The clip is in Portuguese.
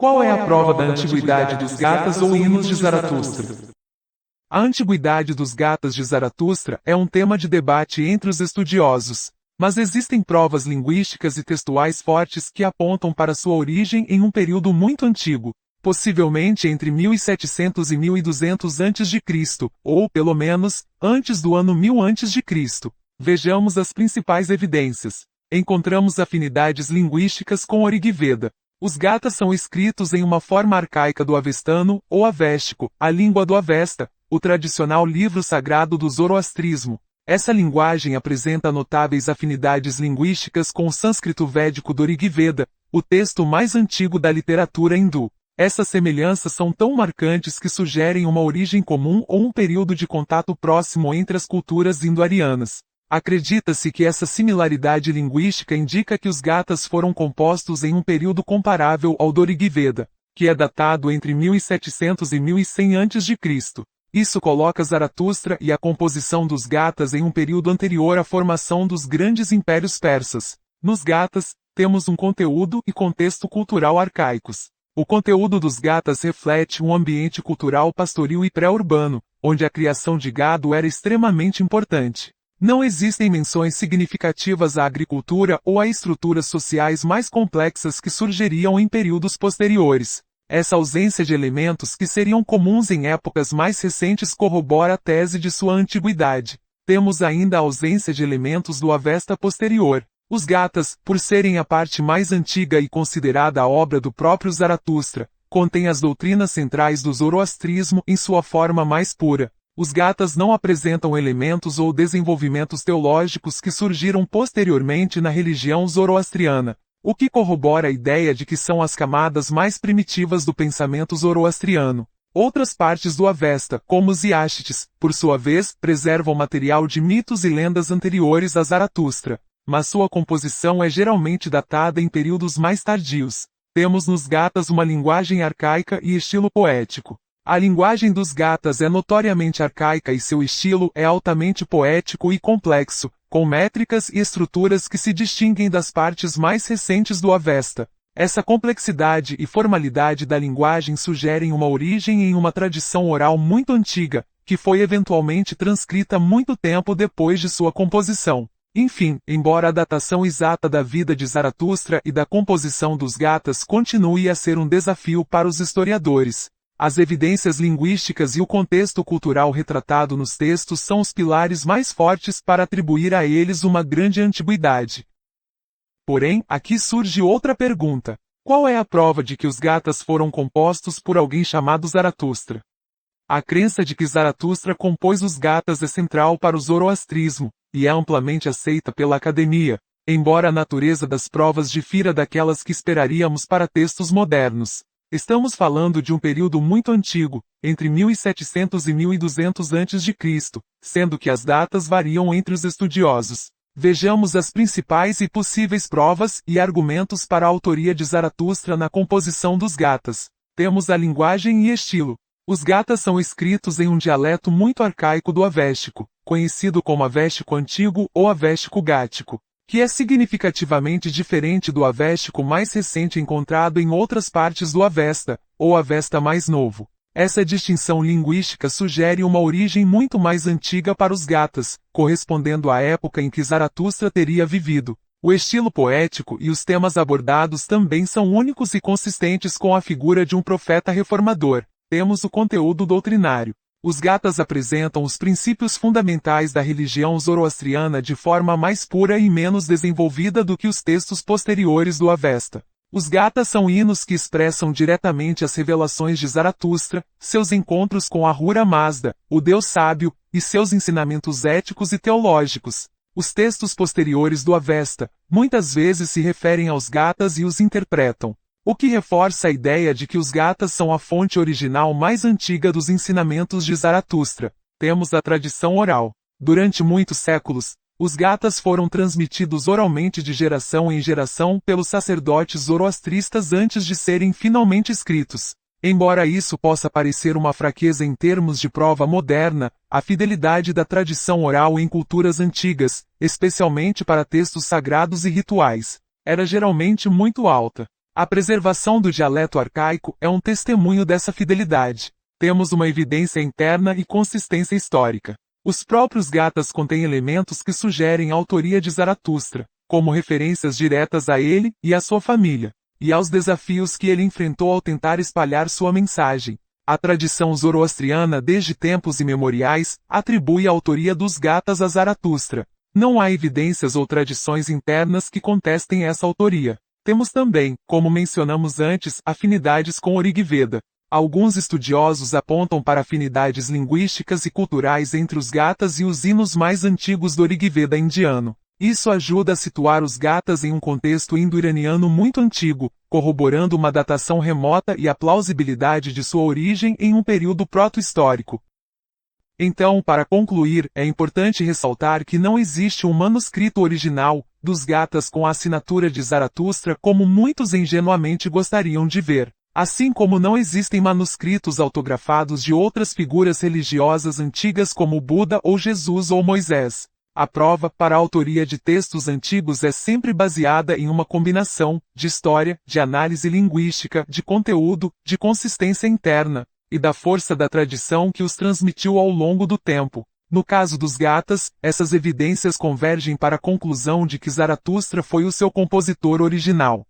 Qual é a prova da antiguidade dos Gathas ou hinos de Zaratustra? A antiguidade dos Gathas de Zaratustra é um tema de debate entre os estudiosos, mas existem provas linguísticas e textuais fortes que apontam para sua origem em um período muito antigo, possivelmente entre 1700 e 1200 a.C., ou, pelo menos, antes do ano 1000 a.C. Vejamos as principais evidências. Encontramos afinidades linguísticas com o Rigveda. Os Gathas são escritos em uma forma arcaica do avestano, ou avéstico, a língua do Avesta, o tradicional livro sagrado do zoroastrismo. Essa linguagem apresenta notáveis afinidades linguísticas com o sânscrito védico do Rigveda, o texto mais antigo da literatura hindu. Essas semelhanças são tão marcantes que sugerem uma origem comum ou um período de contato próximo entre as culturas indo-arianas. Acredita-se que essa similaridade linguística indica que os Gathas foram compostos em um período comparável ao do Rigveda, que é datado entre 1700 e 1100 a.C. Isso coloca Zaratustra e a composição dos Gathas em um período anterior à formação dos grandes impérios persas. Nos Gathas, temos um conteúdo e contexto cultural arcaicos. O conteúdo dos Gathas reflete um ambiente cultural pastoril e pré-urbano, onde a criação de gado era extremamente importante. Não existem menções significativas à agricultura ou a estruturas sociais mais complexas que surgiriam em períodos posteriores. Essa ausência de elementos que seriam comuns em épocas mais recentes corrobora a tese de sua antiguidade. Temos ainda a ausência de elementos do Avesta posterior. Os Gathas, por serem a parte mais antiga e considerada a obra do próprio Zaratustra, contêm as doutrinas centrais do zoroastrismo em sua forma mais pura. Os Gathas não apresentam elementos ou desenvolvimentos teológicos que surgiram posteriormente na religião zoroastriana, o que corrobora a ideia de que são as camadas mais primitivas do pensamento zoroastriano. Outras partes do Avesta, como os Yashitis, por sua vez, preservam material de mitos e lendas anteriores a Zaratustra, mas sua composição é geralmente datada em períodos mais tardios. Temos nos Gathas uma linguagem arcaica e estilo poético. A linguagem dos Gathas é notoriamente arcaica e seu estilo é altamente poético e complexo, com métricas e estruturas que se distinguem das partes mais recentes do Avesta. Essa complexidade e formalidade da linguagem sugerem uma origem em uma tradição oral muito antiga, que foi eventualmente transcrita muito tempo depois de sua composição. Enfim, embora a datação exata da vida de Zaratustra e da composição dos Gathas continue a ser um desafio para os historiadores, as evidências linguísticas e o contexto cultural retratado nos textos são os pilares mais fortes para atribuir a eles uma grande antiguidade. Porém, aqui surge outra pergunta. Qual é a prova de que os Gathas foram compostos por alguém chamado Zaratustra? A crença de que Zaratustra compôs os Gathas é central para o zoroastrismo, e é amplamente aceita pela academia, embora a natureza das provas difira daquelas que esperaríamos para textos modernos. Estamos falando de um período muito antigo, entre 1700 e 1200 a.C., sendo que as datas variam entre os estudiosos. Vejamos as principais e possíveis provas e argumentos para a autoria de Zaratustra na composição dos Gathas. Temos a linguagem e estilo. Os Gathas são escritos em um dialeto muito arcaico do avéstico, conhecido como avéstico antigo ou avéstico gático, que é significativamente diferente do avéstico mais recente encontrado em outras partes do Avesta, ou Avesta mais novo. Essa distinção linguística sugere uma origem muito mais antiga para os Gathas, correspondendo à época em que Zaratustra teria vivido. O estilo poético e os temas abordados também são únicos e consistentes com a figura de um profeta reformador. Temos o conteúdo doutrinário. Os Gathas apresentam os princípios fundamentais da religião zoroastriana de forma mais pura e menos desenvolvida do que os textos posteriores do Avesta. Os Gathas são hinos que expressam diretamente as revelações de Zaratustra, seus encontros com Ahura Mazda, o Deus sábio, e seus ensinamentos éticos e teológicos. Os textos posteriores do Avesta, muitas vezes se referem aos Gathas e os interpretam, o que reforça a ideia de que os Gathas são a fonte original mais antiga dos ensinamentos de Zaratustra. Temos a tradição oral. Durante muitos séculos, os Gathas foram transmitidos oralmente de geração em geração pelos sacerdotes zoroastristas antes de serem finalmente escritos. Embora isso possa parecer uma fraqueza em termos de prova moderna, a fidelidade da tradição oral em culturas antigas, especialmente para textos sagrados e rituais, era geralmente muito alta. A preservação do dialeto arcaico é um testemunho dessa fidelidade. Temos uma evidência interna e consistência histórica. Os próprios gatas contêm elementos que sugerem a autoria de Zaratustra, como referências diretas a ele e à sua família, e aos desafios que ele enfrentou ao tentar espalhar sua mensagem. A tradição zoroastriana desde tempos imemoriais atribui a autoria dos gatas a Zaratustra. Não há evidências ou tradições internas que contestem essa autoria. Temos também, como mencionamos antes, afinidades com o Rig Veda. Alguns estudiosos apontam para afinidades linguísticas e culturais entre os gatas e os hinos mais antigos do Rig Veda indiano. Isso ajuda a situar os gatas em um contexto indo-iraniano muito antigo, corroborando uma datação remota e a plausibilidade de sua origem em um período proto-histórico. Então, para concluir, é importante ressaltar que não existe um manuscrito original dos gatas com a assinatura de Zaratustra como muitos ingenuamente gostariam de ver. Assim como não existem manuscritos autografados de outras figuras religiosas antigas como Buda ou Jesus ou Moisés. A prova para a autoria de textos antigos é sempre baseada em uma combinação de história, de análise linguística, de conteúdo, de consistência interna, e da força da tradição que os transmitiu ao longo do tempo. No caso dos gatas, essas evidências convergem para a conclusão de que Zaratustra foi o seu compositor original.